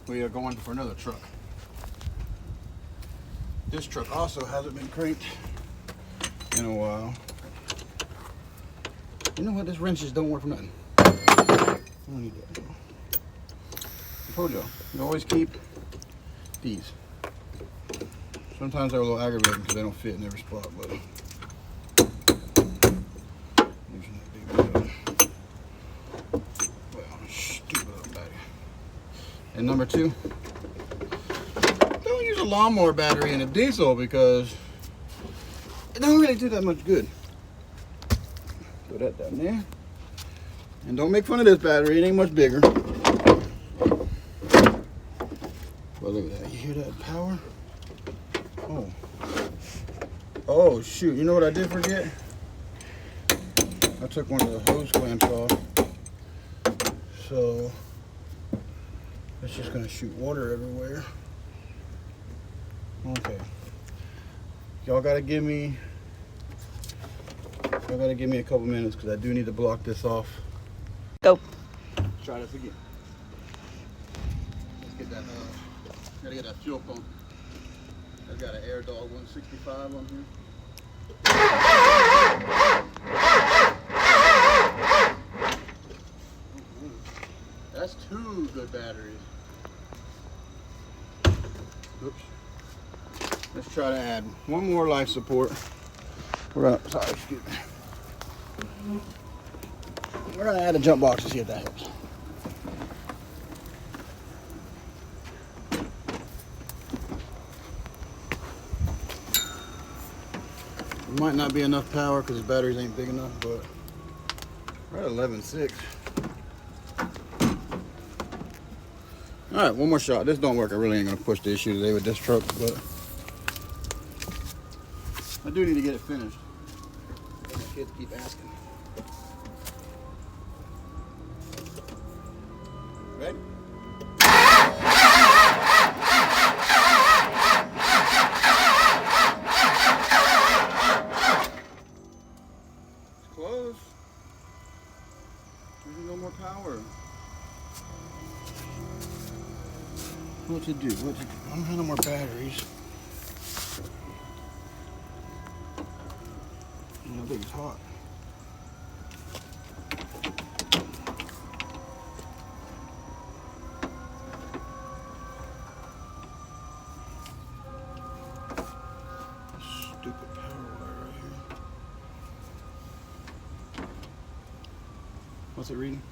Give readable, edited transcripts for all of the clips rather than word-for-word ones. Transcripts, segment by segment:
we are going for another truck. This truck also hasn't been cranked in a while. You know what? This wrenches don't work for nothing. I don't need that. I told y'all, you always keep these. Sometimes they're a little aggravating because they don't fit in every spot, but using that big wheel. Well, stupid little battery. And number two, don't use a lawnmower battery in a diesel because it don't really do that much good. Put that down there. And don't make fun of this battery, it ain't much bigger. Well, look at that. You hear that power? Oh. Oh, shoot. You know what I did forget? I took one of the hose clamps off. So, it's just going to shoot water everywhere. Okay. Y'all got to give me a couple minutes because I do need to block this off. Go. Try this again. Let's get that, gotta get that fuel pump. I've got an Air Dog 165 on here. That's two good batteries. Oops. Let's try to add one more life support. Sorry, excuse me. We're gonna add a jump box to see if that helps. It might not be enough power because the batteries ain't big enough, but we're at 11.6. All right, one more shot. This don't work. I really ain't gonna push the issue today with this truck, but I do need to get it finished. My kids keep asking. Ready? It's close. There's no more power. What to do? What to do? I don't have no more batteries. I think it's hot. Stupid power wire right here. What's it reading?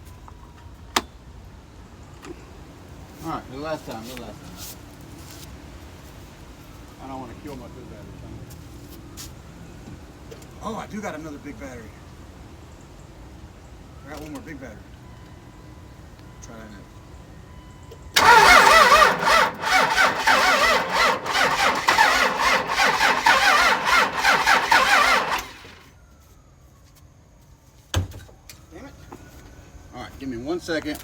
All right, the last time. I don't want to kill my good battery. Oh, I do got another big battery. I got one more big battery. Try that next. Damn it. All right, give me 1 second.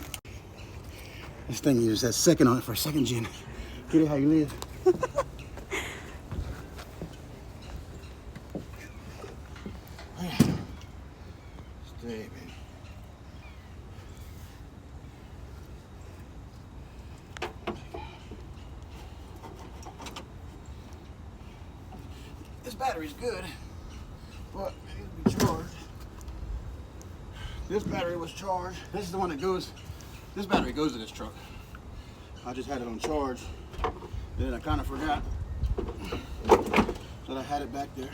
This thing uses that second on it for a second gen. Get it how you live. Stay, baby. This battery's good, but it needs to be charged. This battery was charged. This is the one that goes. This battery goes to this truck. I just had it on charge. Then I kind of forgot that I had it back there.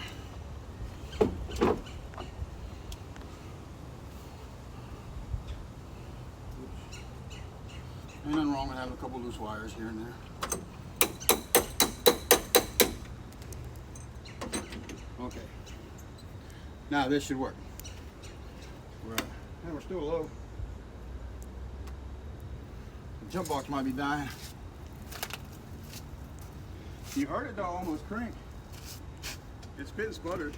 Ain't nothing wrong with having a couple loose wires here and there. Okay. Now this should work. We're still low. The jump box might be dying. You heard it though, almost crank. It's been sputtered.